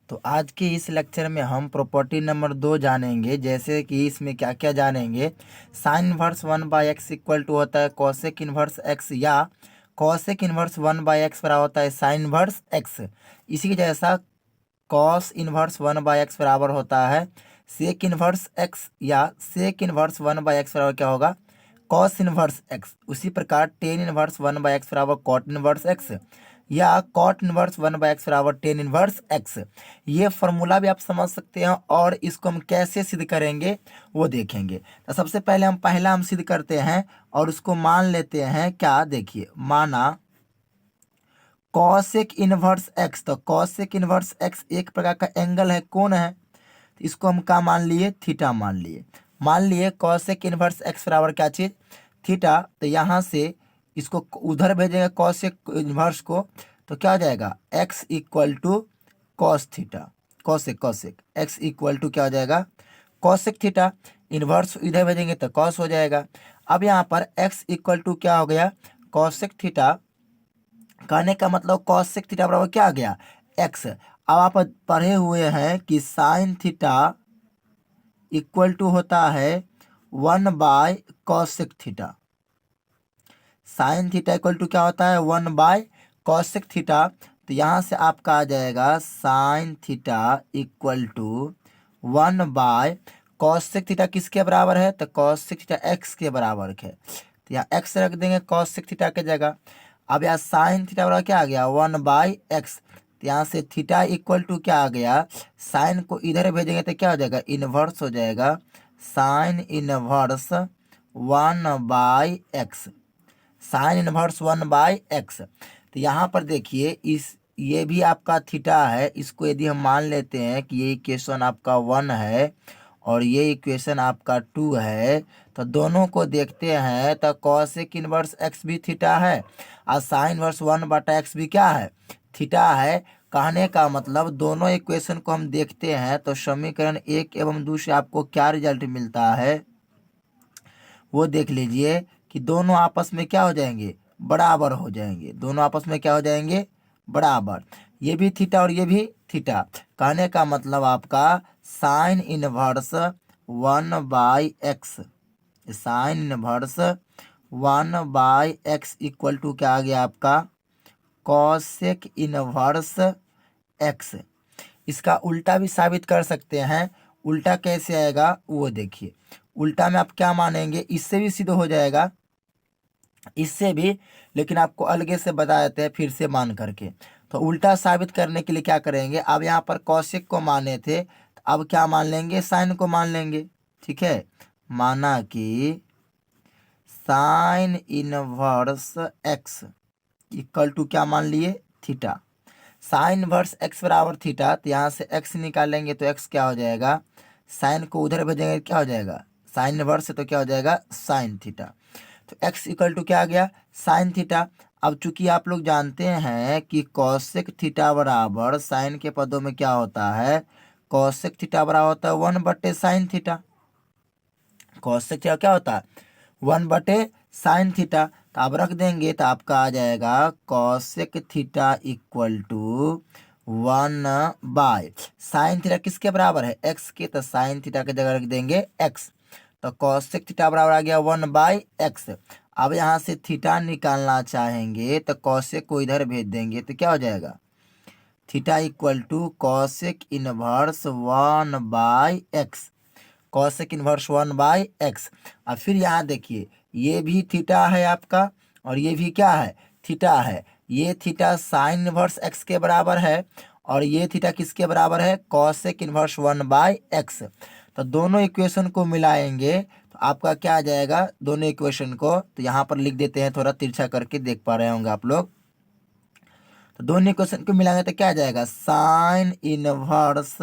तो आज के इस लेक्चर में हम प्रॉपर्टी नंबर 2 जानेंगे। जैसे कि इसमें क्या क्या जानेंगे। Sign inverse 1/x equal to होता है कॉसेक इनवर्स x, या कॉसेक इनवर्स 1/x बराबर होता है साइन इनवर्स x। इसी के जैसा कॉस इनवर्स 1/x बराबर होता है सेक इनवर्स x, या सेक इनवर्स 1/x बराबर क्या होगा कॉस इनवर्स x। उसी प्रकार टेन इनवर्स 1/x बराबर कॉट इनवर्स x, या कॉट इनवर्स 1/x बराबर टेन इनवर्स x। ये फॉर्मूला भी आप समझ सकते हैं और इसको हम कैसे सिद्ध करेंगे वो देखेंगे। तो सबसे पहले हम सिद्ध करते हैं और उसको मान लेते हैं। क्या देखिए, माना कॉसेक इनवर्स x। तो कॉसेक इनवर्स x एक प्रकार का एंगल है, कोण है। तो इसको हम क्या मान लिए, थीटा मान लिए कॉसेक इनवर्स x बराबर क्या चीज, थीटा। तो यहाँ से इसको उधर भेजेंगे कॉसेक इनवर्स को, तो क्या हो जाएगा x equal to cos theta. Cosec cosec x equal to क्या हो जाएगा कॉसेक थीटा। इनवर्स इधर भेजेंगे तो कॉस हो जाएगा। अब यहाँ पर x इक्वल टू क्या हो गया कॉसेक थीटा। कहने का मतलब कॉसेक थीटा बराबर क्या आ गया x। अब आप पढ़े हुए हैं कि साइन थीटा इक्वल टू होता है cosec theta. Sine theta equal to क्या होता है 1/कॉसेक थीटा। तो यहाँ से आपका आ जाएगा sine theta equal to cosec theta किसके बराबर है, तो कॉसेक थीटा x के बराबर है। तो यहाँ x रख देंगे कॉसेक थीटा के जगह। अब यहाँ साइन थीटा बराबर क्या आ गया 1/x। तो यहाँ से थीटा इक्वल टू क्या आ गया, साइन को इधर भेजेंगे तो क्या हो जाएगा इनवर्स हो जाएगा sine inverse 1/x। Sine inverse 1/x। तो यहाँ पर देखिए ये भी आपका थीटा है। इसको यदि हम मान लेते हैं कि ये इक्वेशन आपका 1 है और ये इक्वेशन आपका 2 है, तो दोनों को देखते हैं तो कॉसेक इनवर्स x भी थीटा है और साइन इनवर्स 1/x भी क्या है थीटा है। कहने का मतलब दोनों इक्वेशन को हम देखते हैं तो समीकरण 1 एवं 2 से आपको क्या रिजल्ट मिलता है वो देख लीजिए कि दोनों आपस में क्या हो जाएंगे बराबर हो जाएंगे। दोनों आपस में क्या हो जाएंगे बराबर। ये भी थीटा और ये भी थीटा। कहने का मतलब आपका sine inverse 1/x, sine inverse 1/x equal to क्या आ गया आपका कॉसेक इनवर्स x। इसका उल्टा भी साबित कर सकते हैं। उल्टा कैसे आएगा वो देखिए। उल्टा में आप क्या मानेंगे, इससे भी सिद्ध हो जाएगा, इससे भी, लेकिन आपको अलगे से बता देते हैं फिर से मान करके। तो उल्टा साबित करने के लिए क्या करेंगे, अब यहाँ पर कौशिक को माने थे तो अब क्या मान लेंगे साइन को मान लेंगे। ठीक है, माना कि sine inverse x equal to क्या मान लिए थीटा। साइन इनवर्स x बराबर थीटा। तो यहाँ से x निकालेंगे तो x क्या हो जाएगा, साइन को उधर भेजेंगे क्या हो जाएगा साइन इनवर्स से, तो क्या हो जाएगा साइन थीटा। तो x इक्वल टू क्या आ गया साइन थीटा। अब चूंकि आप लोग जानते हैं कि कॉसेक थीटा बराबर साइन के पदों में क्या होता है, कॉसेक थीटा बराबर होता है 1/साइन थीटा। कॉसेक थीटा क्या होता है 1/साइन थीटा। तो आप रख देंगे तो आपका आ जाएगा cosec theta equal to sine theta किसके बराबर है x के, तो साइन थीटा के जगह रख देंगे x। तो कॉसेक थीटा बराबर आ गया 1/x। अब यहाँ से थीटा निकालना चाहेंगे तो कॉसेक को इधर भेज देंगे तो क्या हो जाएगा theta equal to cosec inverse 1/x। Cosec inverse 1/x। अब फिर यहाँ देखिए ये भी थीटा है आपका और ये भी क्या है थीटा है। ये थीटा साइन इनवर्स x के बराबर है और ये थीटा किसके बराबर है कॉसेक इनवर्स 1/x। तो दोनों इक्वेशन को मिलाएंगे तो आपका क्या आ जाएगा दोनों इक्वेशन को, तो यहाँ पर लिख देते हैं, थोड़ा तिरछा करके देख पा रहे होंगे आप लोग। तो दोनों इक्वेशन को मिलाएंगे तो क्या आ जाएगा sine inverse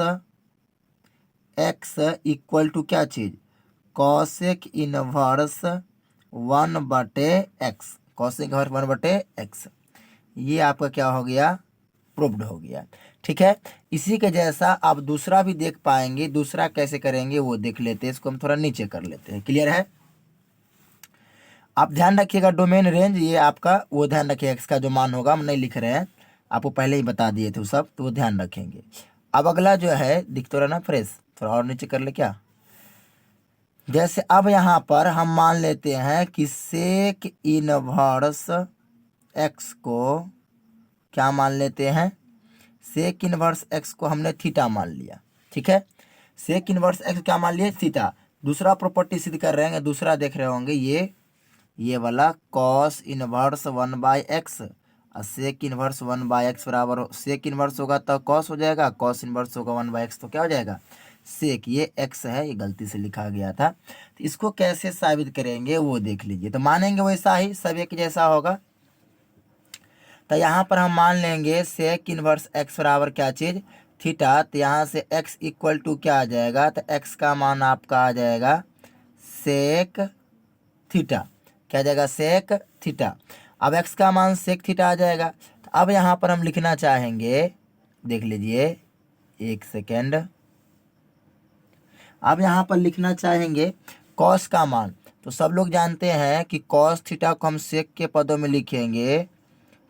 x equal to क्या चीज cosec inverse 1/x। Cosec inverse 1/x। ये आपका क्या हो गया प्रूव्ड हो गया। ठीक है, इसी के जैसा आप दूसरा भी देख पाएंगे। दूसरा कैसे करेंगे वो देख लेते हैं। इसको हम थोड़ा नीचे कर लेते हैं। क्लियर है, आप ध्यान रखिएगा डोमेन रेंज ये आपका वो ध्यान रखिएगा। x का जो मान होगा हम नहीं लिख रहे हैं, आपको पहले ही बता दिए थे वो सब, तो वो ध्यान रखेंगे। अब अगला जो है दिख तो रहा ना फ्रेश, थोड़ा और नीचे कर ले क्या। जैसे अब यहाँ पर हम मान लेते हैं कि सेक इनवर्स एक्स को क्या मान लेते हैं, सेक इनवर्स एक्स को हमने थीटा मान लिया। ठीक है, सेक इनवर्स एक्स क्या मान लिया, थीटा। दूसरा प्रॉपर्टी सिद्ध कर रहे हैं, दूसरा देख रहे होंगे ये वाला कॉस इनवर्स 1/x और सेक इनवर्स 1/x बराबर, सेक इनवर्स होगा तो कॉस हो जाएगा, कॉस इनवर्स होगा 1/x तो क्या हो जाएगा सेक। ये x है, ये गलती से लिखा गया था। तो इसको कैसे साबित करेंगे वो देख लीजिए। तो मानेंगे वैसा ही सब एक जैसा होगा। तो यहाँ पर हम मान लेंगे सेक इनवर्स x बराबर क्या चीज़, थीटा। तो यहाँ से x इक्वल टू क्या आ जाएगा, तो x का मान आपका आ जाएगा सेक थीटा। क्या आ जाएगा, सेक थीटा। अब x का मान सेक थीटा आ जाएगा। तो अब यहाँ पर हम लिखना चाहेंगे, देख लीजिए एक सेकेंड, अब यहाँ पर लिखना चाहेंगे कॉस का मान। तो सब लोग जानते हैं कि कॉस थीटा को हम सेक के पदों में लिखेंगे।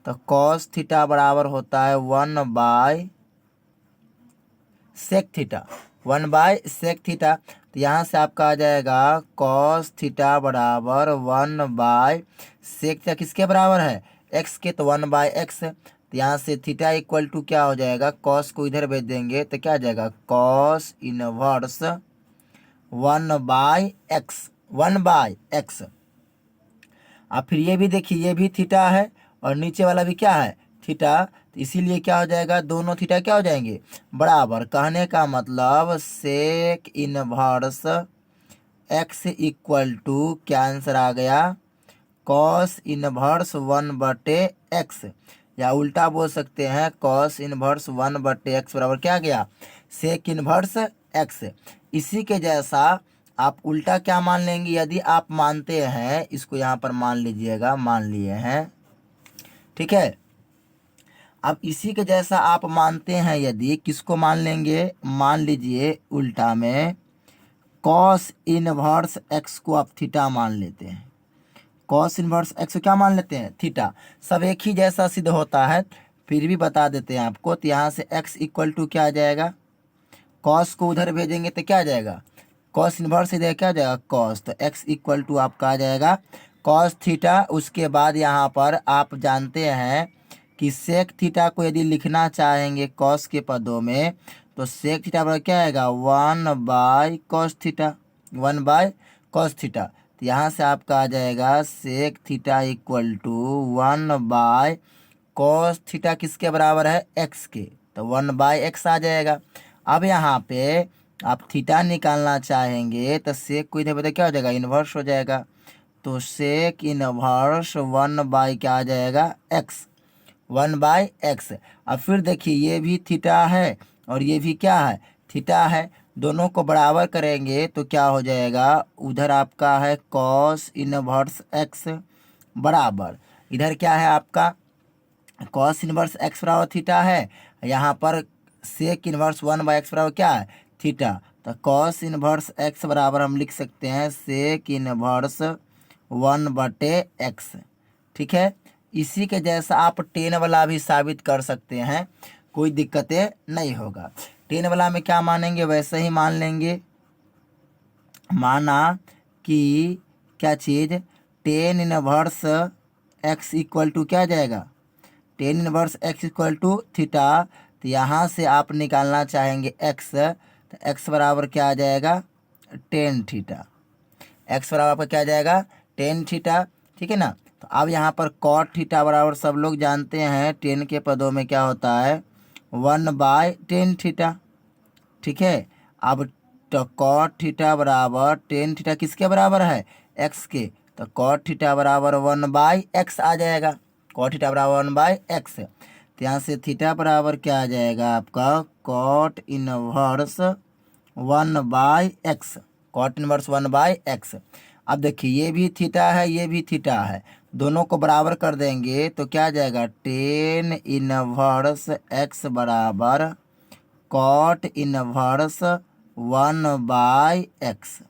तो कॉस थीटा बराबर होता है 1/सेक थीटा, 1/सेक थीटा। तो यहाँ से आपका आ जाएगा कॉस थीटा बराबर 1/सेक थीटा। किसके बराबर है, एक्स के, तो 1/x। तो यहाँ से थीटा इक्वल टू क्या हो जाएगा, कॉस को इधर भेज देंगे तो क्या आ जाएगा कॉस इनवर्स 1/x, 1/x। अब फिर ये भी देखिए, ये भी थीटा है और नीचे वाला भी क्या है थीटा। तो इसीलिए क्या हो जाएगा, दोनों थीटा क्या हो जाएंगे बराबर। कहने का मतलब sec inverse x equal to क्या आंसर आ गया, कॉस इनवर्स 1/x, या उल्टा बोल सकते हैं कॉस इनवर्स 1/x बराबर क्या गया सेक इनवर्स x। इसी के जैसा आप उल्टा क्या मान लेंगे, यदि आप मानते हैं, इसको यहाँ पर मान लीजिएगा, मान लिए हैं, ठीक है। अब इसी के जैसा आप मानते हैं, यदि किसको मान लेंगे, मान लीजिए उल्टा में कॉस इनवर्स एक्स को आप थीटा मान लेते हैं, कॉस इनवर्स एक्स को क्या मान लेते हैं थीटा। सब एक ही जैसा सिद्ध होता है, फिर भी बता देते हैं आपको। तो यहाँ से x इक्वल टू क्या आ जाएगा, कॉस को उधर भेजेंगे तो क्या आ जाएगा कॉस इनवर्स इधर क्या आ जाएगा कॉस। तो x इक्वल टू आपका आ जाएगा कॉस थीटा। उसके बाद यहाँ पर आप जानते हैं कि सेक थीटा को यदि लिखना चाहेंगे कॉस के पदों में, तो सेक थीटा पर क्या आएगा 1/कॉस थीटा, 1/कॉस थीटा। तो यहाँ से आपका आ जाएगा sec theta equal to cos theta, किसके बराबर है x के, तो 1/x आ जाएगा। अब यहाँ पे आप थीटा निकालना चाहेंगे तो सेक को इधर बता क्या हो जाएगा इन्वर्स हो जाएगा। तो सेक इनवर्स 1/ क्या आ जाएगा x, 1/x। अब फिर देखिए ये भी थीटा है और ये भी क्या है थीटा है, दोनों को बराबर करेंगे तो क्या हो जाएगा, उधर आपका है कॉस इनवर्स x बराबर, इधर क्या है आपका कॉस इनवर्स x बराबर थीटा है, यहाँ पर सेक इनवर्स 1/x बराबर क्या है थीटा। तो कॉस इनवर्स x बराबर हम लिख सकते हैं सेक इनवर्स 1/x। ठीक है, इसी के जैसा आप टेन वाला भी साबित कर सकते हैं, कोई दिक्कतें नहीं होगा। टेन वाला में क्या मानेंगे, वैसे ही मान लेंगे। माना कि क्या चीज़, tan inverse x equal to क्या आ जाएगा, tan inverse x equal to theta. तो यहाँ से आप निकालना चाहेंगे x, तो x बराबर क्या आ जाएगा टेन थीटा, x बराबर आपका क्या आ जाएगा टेन थीटा। ठीक है ना। तो अब यहाँ पर कॉट थीटा बराबर सब लोग जानते हैं टेन के पदों में क्या होता है 1/10 थीटा। ठीक है, अब तो कॉट थीटा बराबर टेन थीटा किसके बराबर है x के, तो कॉट थीटा बराबर 1/x आ जाएगा, कॉट थीटा बराबर 1/x। तो यहाँ से थीटा बराबर क्या आ जाएगा आपका cot inverse 1/x, cot inverse 1/x। अब देखिए ये भी थीटा है ये भी थीटा है, दोनों को बराबर कर देंगे तो क्या आ जाएगा टेन इनवर्स x बराबर कॉट इनवर्स 1/x।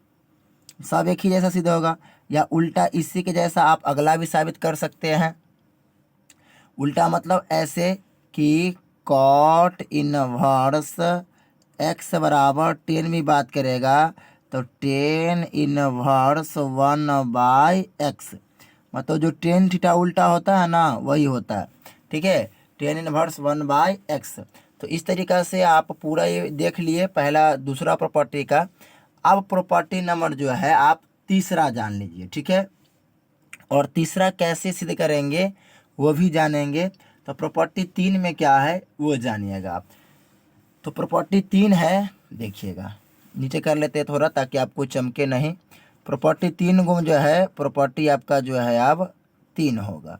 सब एक ही जैसा सिद्ध होगा। या उल्टा इसी के जैसा आप अगला भी साबित कर सकते हैं। उल्टा मतलब ऐसे कि कॉट इनवर्स एक्स बराबर टेन में बात करेगा तो टेन इनवर्स 1/x, मतलब जो टेन थीटा उल्टा होता है ना वही होता है। ठीक है, टेन इनवर्स 1/x। तो इस तरीक़ा से आप पूरा ये देख लिए पहला दूसरा प्रॉपर्टी का। अब प्रॉपर्टी नंबर जो है आप तीसरा जान लीजिए। ठीक है, और तीसरा कैसे सिद्ध करेंगे वो भी जानेंगे। तो प्रॉपर्टी 3 में क्या है वो जानिएगा आप। तो प्रॉपर्टी 3 है, देखिएगा नीचे कर लेते हैं थोड़ा ताकि आपको चमके नहीं। प्रॉपर्टी 3 गुण जो है प्रॉपर्टी आपका जो है अब 3 होगा।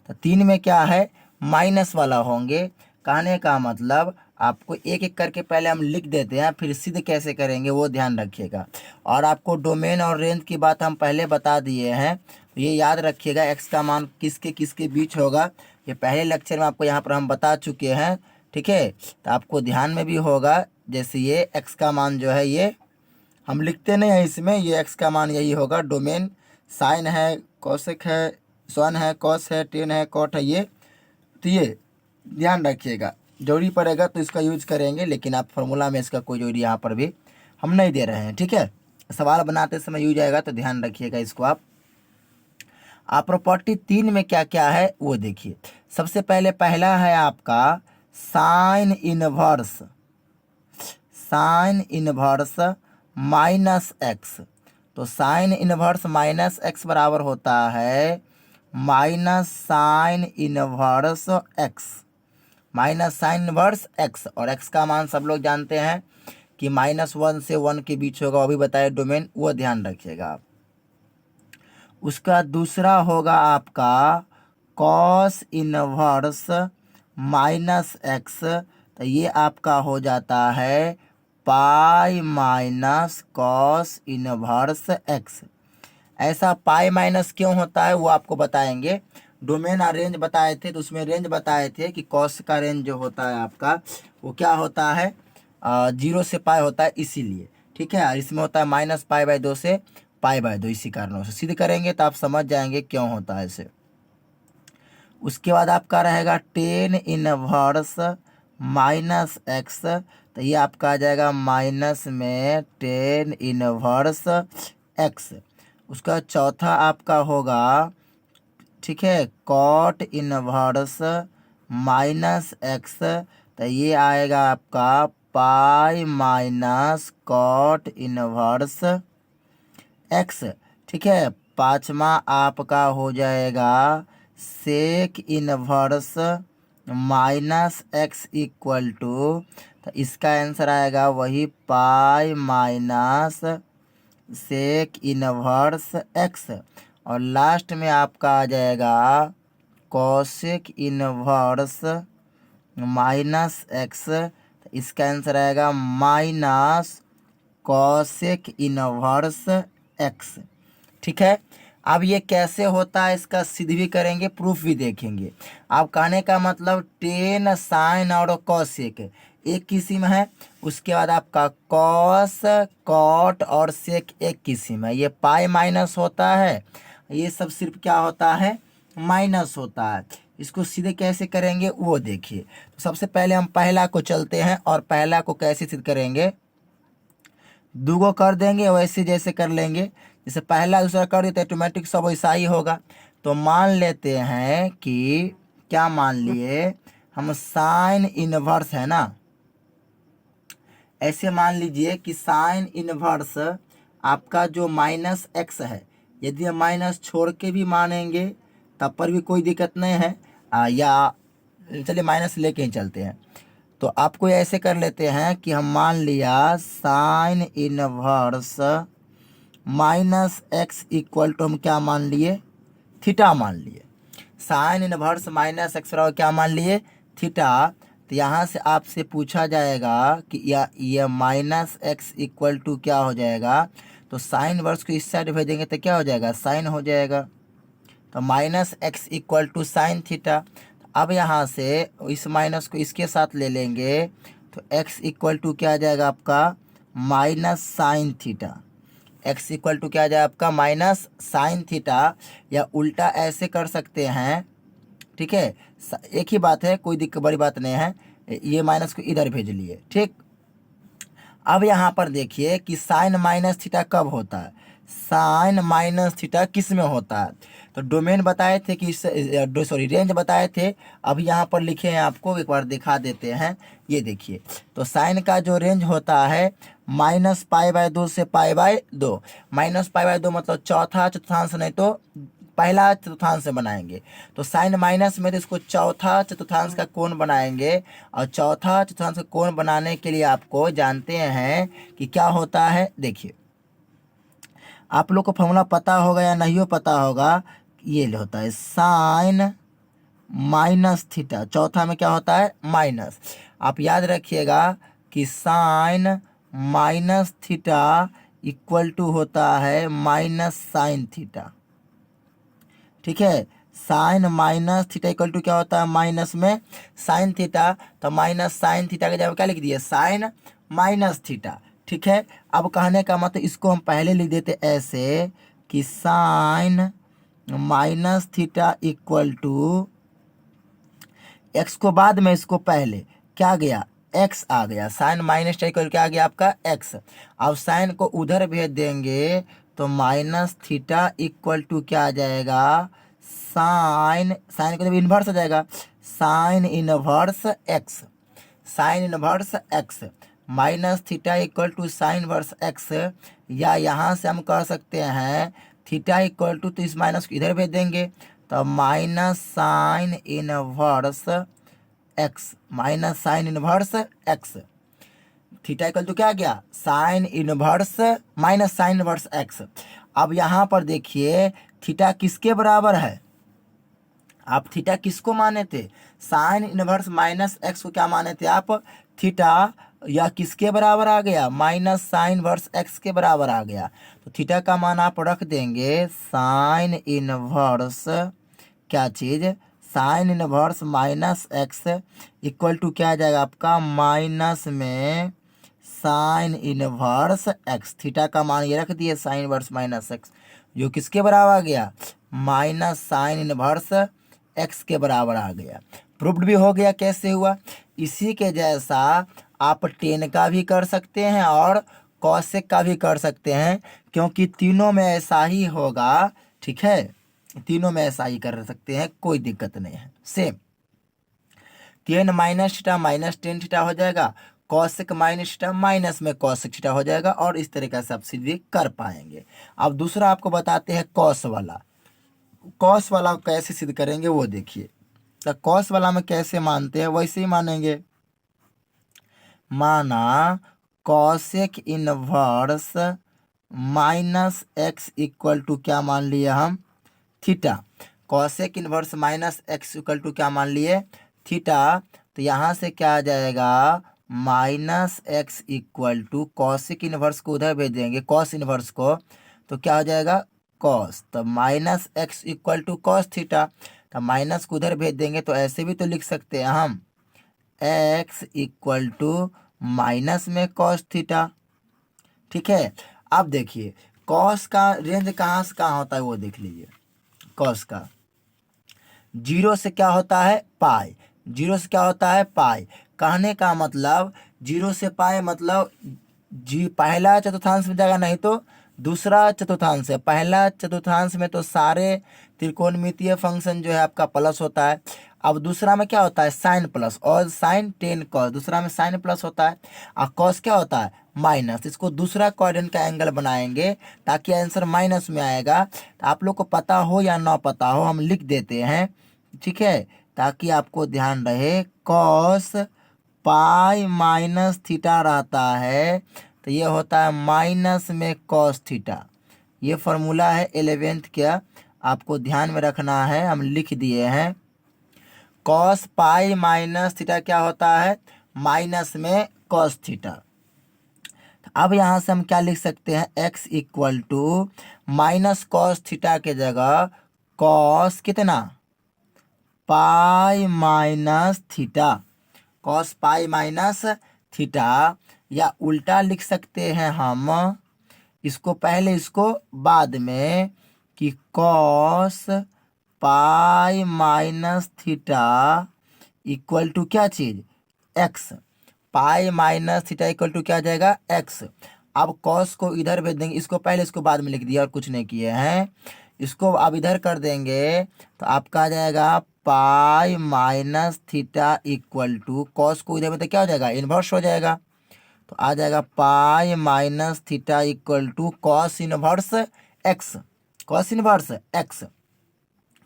तो 3 में क्या है, माइनस वाला होंगे। कहने का मतलब आपको एक एक करके पहले हम लिख देते हैं, फिर सिद्ध कैसे करेंगे वो ध्यान रखिएगा। और आपको डोमेन और रेंज की बात हम पहले बता दिए हैं, तो ये याद रखिएगा एक्स का मान किसके किसके बीच होगा। ये पहले लेक्चर में आपको यहाँ पर हम बता चुके हैं। ठीक है, तो आपको ध्यान में भी होगा। जैसे ये एक्स का मान जो है ये हम लिखते नहीं हैं इसमें, ये एक्स का मान यही होगा। डोमेन साइन है, कोसेक है, सन है, कॉस है, टेन है, कॉट है, ये तो ये ध्यान रखिएगा। जरूरी पड़ेगा तो इसका यूज करेंगे, लेकिन आप फार्मूला में इसका कोई जरूरी यहाँ पर भी हम नहीं दे रहे हैं। ठीक है, सवाल बनाते समय यूज आएगा तो ध्यान रखिएगा इसको आप। प्रॉपर्टी 3 में क्या क्या है वो देखिए। सबसे पहले पहला है आपका sine inverse, sign inverse minus x. तो साइन इनवर्स माइनस एक्स बराबर होता है minus sine inverse x, minus sine inverse x. और एक्स का मान सब लोग जानते हैं कि -1 से 1 के बीच होगा, वो भी बताए डोमेन, वो ध्यान रखिएगा आप। उसका दूसरा होगा आपका कॉस इनवर्स माइनस एक्स। तो ये आपका हो जाता है pi minus cos inverse x. ऐसा पाई माइनस क्यों होता है वो आपको बताएंगे। डोमेन और रेंज बताए थे, तो उसमें रेंज बताए थे कि कॉस का रेंज जो होता है आपका वो क्या होता है, 0 से पाई होता है इसीलिए। ठीक है, इसमें होता है -π/2 से π/2, इसी कारणों से सिद्ध करेंगे तो आप समझ जाएंगे क्यों होता है इसे। उसके बाद आपका रहेगा टेन इनवर्स माइनस एक्स। तो ये आपका आ जाएगा माइनस में टेन इनवर्स एक्स। उसका चौथा आपका होगा, ठीक है, कॉट इनवर्स माइनस एक्स। तो ये आएगा आपका pi minus cot inverse x. ठीक है, पाँचवा आपका हो जाएगा sec inverse minus x equal to, तो इसका आंसर आएगा वही pi minus sec inverse x. और लास्ट में आपका आ जाएगा कॉसेक इनवर्स माइनस एक्स। तो इसका आंसर आएगा माइनस कॉसेक इनवर्स एक्स। ठीक है, अब ये कैसे होता है इसका सिद्ध भी करेंगे, प्रूफ भी देखेंगे। अब कहने का मतलब टेन साइन और कॉसेक एक किस्म है, उसके बाद आपका कॉस कॉट और सेक एक किस्म है। ये पाई माइनस होता है, ये सब सिर्फ क्या होता है, माइनस होता है। इसको सीधे कैसे करेंगे वो देखिए। तो सबसे पहले हम पहला को चलते हैं, और पहला को कैसे सिद्ध करेंगे, दूगो कर देंगे वैसे जैसे कर लेंगे। जैसे पहला दूसरा कर देते ऑटोमेटिक सब वैसा ही होगा। तो मान लेते हैं कि क्या मान लिए हम, साइन इनवर्स है ना, ऐसे मान लीजिए कि साइन इनवर्स आपका जो माइनस एक्स है, यदि हम माइनस छोड़ के भी मानेंगे तब पर भी कोई दिक्कत नहीं है, या चलिए माइनस लेके ही चलते हैं। तो आपको ऐसे कर लेते हैं कि हम मान लिया sine inverse minus x equal to हम क्या मान लिए, थीटा मान लिए। साइन इनवर्स माइनस एक्स बराबर क्या मान लिए, थीटा। तो यहाँ से आपसे पूछा जाएगा कि यह माइनस एक्स इक्वल टू क्या हो जाएगा। तो साइन इनवर्स को इस साइड भेजेंगे तो क्या हो जाएगा, साइन हो जाएगा। तो minus x equal to sine theta. अब यहाँ से इस माइनस को इसके साथ ले लेंगे तो x इक्वल टू क्या आ जाएगा आपका, minus sine theta. x equal to क्या आ जाएगा आपका, माइनस साइन थीटा। या उल्टा ऐसे कर सकते हैं। ठीक है, एक ही बात है, कोई दिक्कत बड़ी बात नहीं है। ये माइनस को इधर भेज लिए, ठीक। अब यहाँ पर देखिए कि साइन माइनस थीटा कब होता है, साइन माइनस थीटा किस में होता है। तो डोमेन बताए थे कि सॉरी रेंज बताए थे, अब यहाँ पर लिखे हैं, आपको एक बार दिखा देते हैं। ये देखिए, तो साइन का जो रेंज होता है -π/2 से π/2। -π/2 मतलब चौथा चतुर्थांश, नहीं तो पहला चतुर्थांश से बनाएंगे। तो साइन माइनस में तो इसको चौथा चतुर्थांश का कोण बनाएंगे, और चौथा चतुर्थांश का कोण बनाने के लिए आपको जानते हैं कि क्या होता है। देखिए, आप लोग को फॉर्मूला पता होगा या नहीं हो पता होगा, ये होता है साइन माइनस थीटा, चौथा में क्या होता है माइनस। आप याद रखिएगा कि sine minus theta equal to होता है माइनस साइन थीटा। ठीक है, sine minus theta equal to क्या होता है माइनस में साइन थीटा। तो माइनस साइन थीटा के जगह क्या लिख दिए, साइन माइनस थीटा। ठीक है, अब कहने का मतलब इसको हम पहले लिख देते ऐसे कि sine minus theta equal to x को बाद में, इसको पहले क्या गया एक्स आ गया, साइन माइनस थीटा इक्वल क्या आ गया आपका एक्स। अब साइन को उधर भेज देंगे तो माइनस थीटा इक्वल टू क्या आ जाएगा, साइन, साइन को जब इन्वर्स हो जाएगा sine inverse x, sine inverse x minus theta equal to sine inverse x. या यहाँ से हम कह सकते हैं थीटा इक्वल टू, तो इस माइनस को इधर भेज देंगे तो minus sine inverse x, minus sine inverse x. Theta equal to क्या आ गया, sine inverse minus sine inverse x. अब यहाँ पर देखिए थीटा किसके बराबर है, आप थीटा किसको माने थे, साइन इनवर्स माइनस एक्स को क्या माने थे आप, थीटा, या किसके बराबर आ गया, माइनस साइन वर्स एक्स के बराबर आ गया। तो थीटा का मान आप रख देंगे साइन इनवर्स क्या चीज़, sine inverse minus x equal to क्या आ जाएगा आपका माइनस में साइन इनवर्स एक्स। थीटा का मान ये रख दिए साइन इनवर्स माइनस एक्स, जो किसके बराबर आ गया, माइनस साइन इनवर्स एक्स के बराबर आ गया। प्रूव्ड भी हो गया। कैसे हुआ, इसी के जैसा आप टेन का भी कर सकते हैं और कॉसेक का भी कर सकते हैं, क्योंकि तीनों में ऐसा ही होगा। ठीक है, तीनों में ऐसा ही कर सकते हैं, कोई दिक्कत नहीं है। Same ten minus theta minus tan theta हो जाएगा, कॉसेक माइनस थीटा माइनस में कॉसेक थीटा हो जाएगा, और इस तरीके से आप सिद्ध भी कर पाएंगे। अब दूसरा आपको बताते हैं कॉस वाला। कॉस वाला कैसे सिद्ध करेंगे वो देखिए। तो कॉस वाला में कैसे मानते हैं वैसे ही मानेंगे। माना cosec inverse minus x equal to क्या मान लिए हम, theta. Cosec inverse minus x equal to क्या मान लिए, थीटा। तो यहाँ से क्या आ जाएगा minus x equal to cosec inverse को उधर भेज देंगे, कॉस इनवर्स को, तो क्या हो जाएगा कॉस। तो minus x equal to cos theta, तो माइनस को उधर भेज देंगे, तो ऐसे भी तो लिख सकते हैं हम एक्स इक्वल टू माइनस में कॉस थीटा। ठीक है, अब देखिए कॉस का रेंज कहाँ से कहाँ होता है वो देख लीजिए। कॉस का जीरो से क्या होता है पाई, जीरो से क्या होता है पाई। कहने का मतलब जीरो से पाई मतलब जी पहला चतुर्थांश में जाएगा, नहीं तो दूसरा चतुर्थांश है। पहला चतुर्थांश में तो सारे त्रिकोणमितीय फंक्शन जो है आपका प्लस होता है। अब दूसरा में क्या होता है साइन प्लस, और साइन टेन कॉस, दूसरा में साइन प्लस होता है, और कॉस क्या होता है माइनस। इसको दूसरा क्वाड्रेंट का एंगल बनाएंगे ताकि आंसर माइनस में आएगा। तो आप लोग को पता हो या ना पता हो हम लिख देते हैं, ठीक है, ताकि आपको ध्यान रहे। कॉस पाई माइनस थीटा रहता है, तो ये होता है माइनस में कॉस थीटा। ये फार्मूला है 11th का, आपको ध्यान में रखना है, हम लिख दिए हैं। कॉस पाई माइनस थीटा क्या होता है माइनस में कॉस थीटा। अब यहाँ से हम क्या लिख सकते हैं, x equal to minus cos theta के जगह कॉस कितना pi minus theta, cos pi minus theta. या उल्टा लिख सकते हैं हम, इसको पहले इसको बाद में, कि cos pi minus theta equal to क्या चीज़ x. Pi minus theta equal to क्या आ जाएगा एक्स। अब कॉस को इधर भेज देंगे, इसको पहले इसको बाद में लिख दिया और कुछ नहीं किए हैं। इसको अब इधर कर देंगे तो आपका आ जाएगा pi minus theta equal to cos को इधर में तो क्या हो जाएगा इन्वर्स हो जाएगा। तो आ जाएगा pi minus theta equal to cos inverse x. Cos inverse x,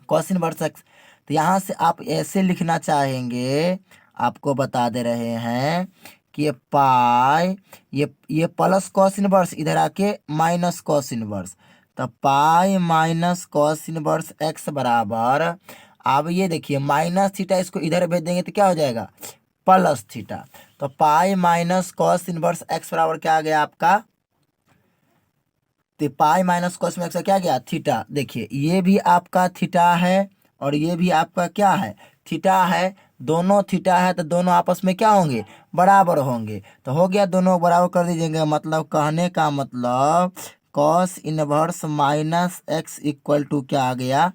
cos inverse x. तो यहाँ से आप ऐसे लिखना चाहेंगे, आपको बता दे रहे हैं कि ये पाई ये प्लस कॉस इनवर्स इधर आके माइनस कॉस इनवर्स, तो पाई माइनस कॉस इनवर्स एक्स बराबर, अब ये देखिए माइनस थीटा इसको इधर भेज देंगे तो क्या हो जाएगा प्लस थीटा। तो पाई माइनस कॉस इनवर्स एक्स बराबर क्या आ गया आपका, तो पाई माइनस कॉस में एक्स क्या गया थीटा। देखिए ये भी आपका थीटा है और ये भी आपका क्या है थीटा है, दोनों थीटा है तो दोनों आपस में क्या होंगे बराबर होंगे। तो हो गया दोनों बराबर कर दीजिएगा, मतलब कहने का मतलब cos inverse minus x equal to क्या आ गया,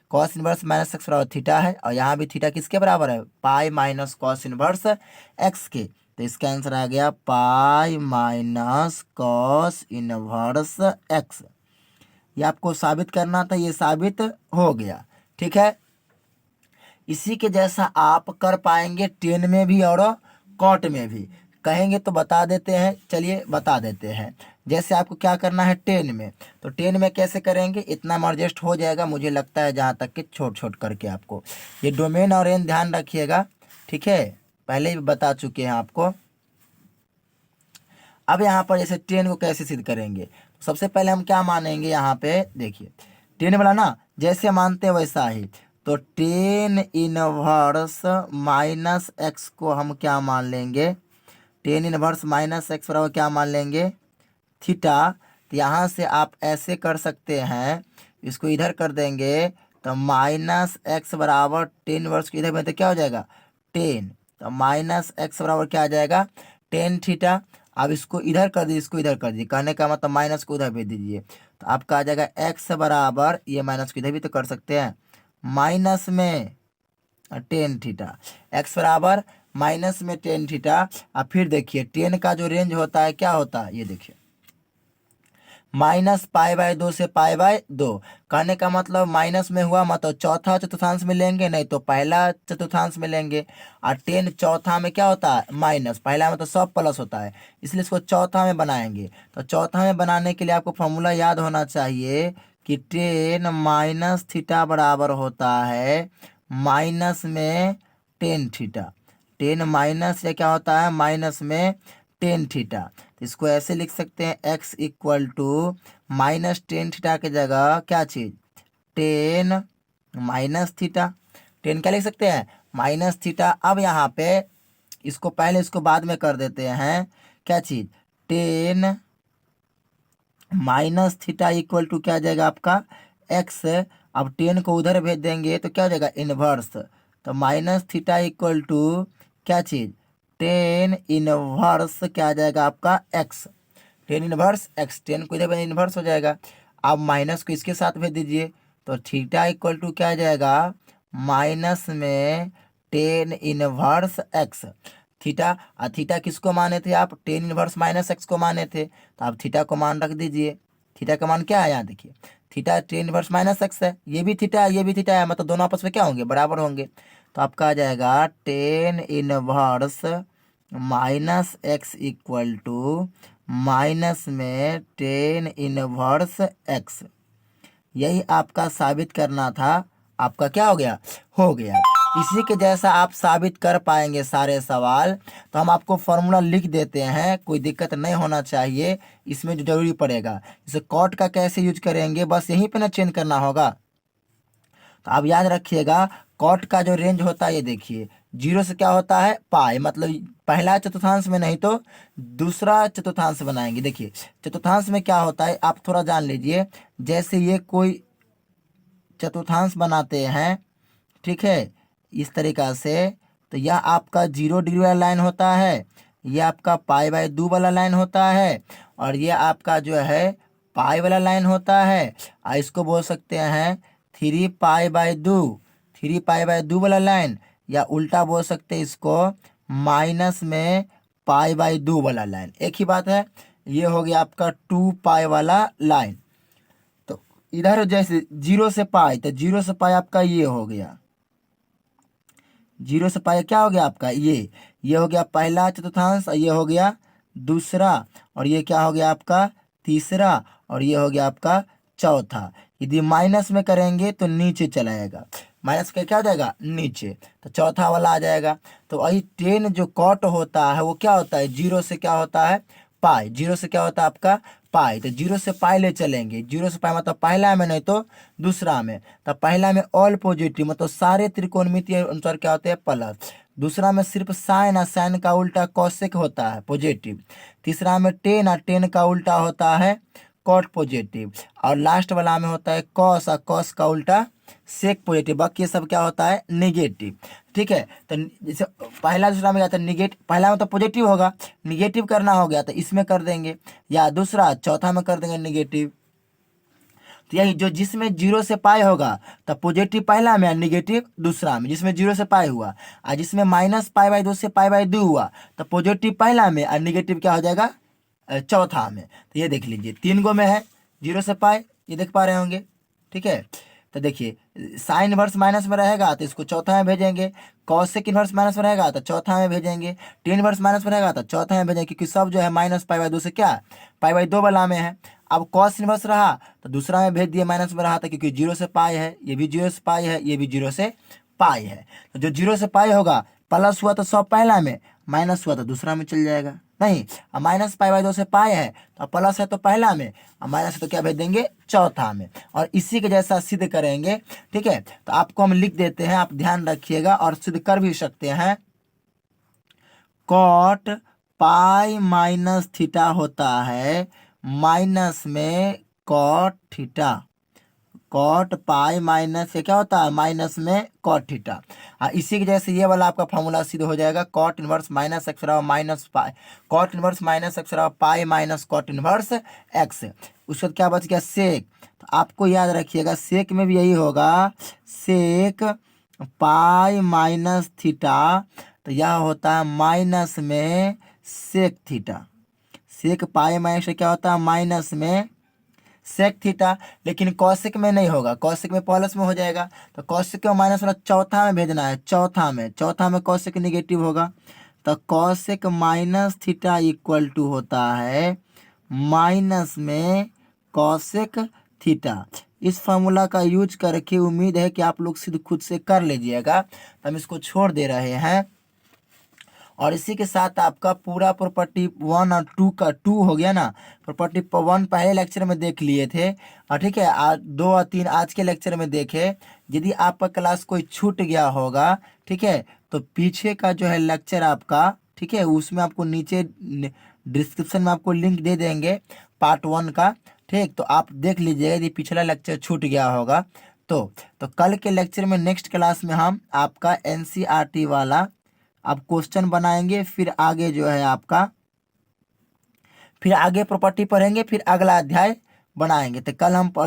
कॉस इनवर्स माइनस एक्स बराबर थीटा है और यहाँ भी थीटा किसके बराबर है pi minus cos inverse x के। तो इसका आंसर आ गया pi minus cos inverse x. ये आपको साबित करना था, ये साबित हो गया। ठीक है, इसी के जैसा आप कर पाएंगे टेन में भी और कॉट में भी। कहेंगे तो बता देते हैं, चलिए बता देते हैं। जैसे आपको क्या करना है टेन में, तो टेन में कैसे करेंगे, इतना में एडजस्ट हो जाएगा मुझे लगता है, जहाँ तक कि छोट छोट करके आपको ये डोमेन और रेंज ध्यान रखिएगा। ठीक है, पहले भी बता चुके हैं आपको। अब यहाँ पर जैसे टेन को कैसे सिद्ध करेंगे, तो सबसे पहले हम क्या मानेंगे यहाँ पे देखिए, टेन वाला ना जैसे मानते हैं वैसा ही, तो टेन इनवर्स माइनस एक्स को हम क्या मान लेंगे, टेन इनवर्स माइनस एक्स बराबर क्या मान लेंगे थीटा। तो यहाँ से आप ऐसे कर सकते हैं, इसको इधर कर देंगे तो माइनस एक्स बराबर टेन इनवर्स को इधर में तो क्या हो जाएगा टेन, तो माइनस एक्स बराबर क्या आ जाएगा टेन थीटा। अब इसको इधर कर दीजिए, इसको इधर कर दीजिए, कहने का मतलब माइनस को उधर भेज दीजिए, तो आपका आ जाएगा एक्स बराबर, ये माइनस को इधर भी तो कर सकते हैं, माइनस में टेन थीटा, एक्स बराबर माइनस में टेन थीटा। अब फिर देखिए टेन का जो रेंज होता है क्या होता है, ये देखिए माइनस पाई बाय 2 से पाई बाय 2। कहने का मतलब माइनस में हुआ मतलब चौथा चतुर्थांश में लेंगे, नहीं तो पहला चतुर्थांश में लेंगे। और टेन चौथा में क्या होता है माइनस, पहला में तो सब प्लस होता है, इसलिए इसको चौथा में बनाएंगे। तो चौथा में बनाने के लिए आपको फॉर्मूला याद होना चाहिए कि टेन माइनस थीटा बराबर होता है माइनस में टेन थीटा। टेन माइनस या क्या होता है माइनस में टेन थीटा। तो इसको ऐसे लिख सकते हैं x equal to minus tan theta के जगह क्या चीज़ टेन माइनस थीटा। टेन क्या लिख सकते हैं माइनस थीटा। अब यहाँ पे इसको पहले इसको बाद में कर देते हैं, क्या चीज़ tan minus theta equal to क्या आ जाएगा आपका एक्स। अब टेन को उधर भेज देंगे तो क्या हो जाएगा इनवर्स, तो माइनस थीटा इक्वल टू क्या चीज़ टेन इनवर्स क्या आ जाएगा आपका x, ten inverse x, ten को इधर इनवर्स हो जाएगा। अब माइनस को इसके साथ भेज दीजिए, तो थीटा इक्वल टू क्या आ जाएगा माइनस में टेन इनवर्स एक्स। थीटा और थीटा किसको माने थे आप टेन इनवर्स माइनस एक्स को माने थे, तो आप थीटा को मान रख दीजिए। थीटा का मान क्या है यहाँ देखिए, theta tan inverse minus x है, ये भी थीटा है ये भी थीटा है, मतलब दोनों आपस में क्या होंगे बराबर होंगे। तो आपका आ जाएगा tan inverse minus x equal to minus में टेन इनवर्स एक्स। यही आपका साबित करना था, आपका क्या हो गया। इसी के जैसा आप साबित कर पाएंगे सारे सवाल। तो हम आपको फॉर्मूला लिख देते हैं, कोई दिक्कत नहीं होना चाहिए इसमें, जो जरूरी पड़ेगा जैसे कॉट का कैसे यूज करेंगे बस यहीं पे ना चेंज करना होगा। तो आप याद रखिएगा कॉट का जो रेंज होता है ये देखिए जीरो से क्या होता है पाई, मतलब पहला चतुर्थांश में नहीं तो दूसरा चतुर्थांश बनाएंगे। देखिए चतुर्थांश में क्या होता है आप थोड़ा जान लीजिए, जैसे ये कोई चतुर्थांश बनाते हैं ठीक है इस तरीक़ा से, तो यह आपका 0 डिग्री वाला लाइन होता है, ये आपका पाई बाय 2 वाला लाइन होता है, और ये आपका जो है पाई वाला लाइन होता है। और इसको बोल सकते हैं 3 पाई बाय 2, 3 पाई बाय 2 वाला लाइन, या उल्टा बोल सकते हैं इसको माइनस में पाई बाई 2 वाला लाइन, एक ही बात है। ये हो गया आपका 2 पाई वाला लाइन। तो इधर जैसे 0 से पाई, तो 0 से पाई आपका ये हो गया, 0 से पाई क्या हो गया आपका ये हो गया पहला चतुर्थांश, और ये हो गया दूसरा, और ये क्या हो गया आपका तीसरा, और ये हो गया आपका चौथा। यदि माइनस में करेंगे तो नीचे चला जाएगा, माइनस का क्या हो जाएगा नीचे, तो चौथा वाला आ जाएगा। तो वही 10 जो कॉट होता है वो क्या होता है 0 से क्या होता है पाई, 0 से क्या होता है आपका पाई। तो 0 से पाई ले चलेंगे, 0 से पाई मतलब पहला में नहीं तो दूसरा में। तो पहला में ऑल पॉजिटिव मतलब सारे त्रिकोणमितीय अनुसार क्या होते हैं प्लस। दूसरा में सिर्फ साइन, और साइन का उल्टा कॉसेक होता है पॉजिटिव। तीसरा में टेन, और टेन का उल्टा होता है कॉट पॉजिटिव। और लास्ट वाला में होता है कॉस, और कॉस का उल्टा सेक पॉजिटिव। बाकी ये सब क्या होता है नेगेटिव। ठीक है, तो जैसे पहला दूसरा में जाता है निगेटिव, पहला में तो पॉजिटिव होगा, निगेटिव करना हो गया तो इसमें कर देंगे, या दूसरा चौथा में कर देंगे निगेटिव। तो यही जो जिसमें 0 से पाई होगा तो पॉजिटिव पहला में, निगेटिव दूसरा में, जिसमें 0 से पाई हुआ। और जिसमें माइनस पाई बाई 2 से पाई बाई 2 हुआ तो पॉजिटिव पहला में, और निगेटिव क्या हो जाएगा चौथा में। तो ये देख लीजिए 3 गो में है 0 से पाई, ये देख पा रहे होंगे। ठीक है, तो देखिए साइन इनवर्स माइनस में रहेगा तो इसको चौथा में भेजेंगे, कॉसेक इनवर्स माइनस में रहेगा तो चौथा में भेजेंगे, टेन इनवर्स माइनस में रहेगा तो चौथा में भेजेंगे, क्योंकि सब जो है माइनस पाई बाई 2 से क्या पाई बाई 2 वाला में है। अब कॉस इनवर्स रहा तो दूसरा में भेज दिए, माइनस में रहा था क्योंकि 0 से पाई है, ये भी 0 से पाई है, ये भी 0 से पाई है। तो जो 0 से पाई होगा प्लस हुआ तो सब पहला में, माइनस हुआ तो दूसरा में चल जाएगा। नहीं, अब माइनस पाई बाई 2 से पाई है तो प्लस है तो पहला में, और माइनस है तो क्या भेज देंगे चौथा में, और इसी के जैसा सिद्ध करेंगे। ठीक है, तो आपको हम लिख देते हैं, आप ध्यान रखिएगा, और सिद्ध कर भी सकते हैं। कॉट पाई माइनस थीटा होता है माइनस में cot theta, cot pi minus से क्या होता है माइनस में कॉट थीटा। इसी के जैसे ये वाला आपका फॉर्मूला सिद्ध हो जाएगा, कॉट इनवर्स माइनस एक्स बराबर minus pi, cot inverse minus x बराबर pi minus cot inverse x. उसके बाद क्या बच गया सेक। तो आपको याद रखिएगा सेक में भी यही होगा, सेक पाई माइनस थीटा, तो यह होता है माइनस में सेक थीटा। सेक पाई माइनस से क्या होता है माइनस में सेक थीटा। लेकिन कौशिक में नहीं होगा, कौशिक में प्लस में हो जाएगा, तो कौशिक में माइनस वाला चौथा में भेजना है, चौथा में कौशिक निगेटिव होगा। तो cosec minus theta equal to होता है माइनस में कौशिक थीटा। इस फॉर्मूला का यूज करके उम्मीद है कि आप लोग सिद्ध खुद से कर लीजिएगा। तो हम इसको छोड़ दे रहे हैं, और इसी के साथ आपका पूरा प्रॉपर्टी 1 और 2 का 2 हो गया ना। प्रॉपर्टी 1 पहले लेक्चर में देख लिए थे, और ठीक है 2 और 3 आज के लेक्चर में देखे। यदि आपका क्लास कोई छूट गया होगा, ठीक है, तो पीछे का जो है लेक्चर आपका, ठीक है, उसमें आपको नीचे डिस्क्रिप्शन में आपको लिंक दे देंगे पार्ट 1 का। ठीक, तो आप देख लीजिएगा यदि पिछला लेक्चर छूट गया होगा तो कल के लेक्चर में नेक्स्ट क्लास में हम आपका NCERT वाला आप क्वेश्चन बनाएंगे, फिर आगे जो है आपका फिर आगे प्रॉपर्टी पढ़ेंगे, फिर अगला अध्याय बनाएंगे। तो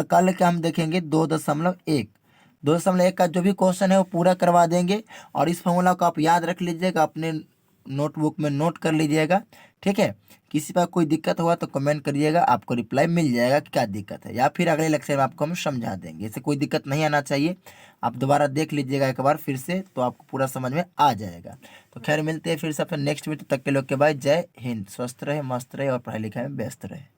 कल के हम देखेंगे 2.1 का जो भी क्वेश्चन है वो पूरा करवा देंगे। और इस फॉर्मूला को आप याद रख लीजिएगा, अपने नोटबुक में नोट कर लीजिएगा। ठीक है, किसी पर कोई दिक्कत हुआ तो कमेंट करिएगा, आपको रिप्लाई मिल जाएगा कि क्या दिक्कत है, या फिर अगले लेक्चर में आपको हम समझा देंगे। इससे कोई दिक्कत नहीं आना चाहिए, आप दोबारा देख लीजिएगा एक बार फिर से, तो आपको पूरा समझ में आ जाएगा। तो खैर मिलते हैं फिर से अपने नेक्स्ट वीडियो, तक के लोग के भाई जय हिंद, स्वस्थ रहे, मस्त रहे और पढ़ाई लिखाई में व्यस्त रहे।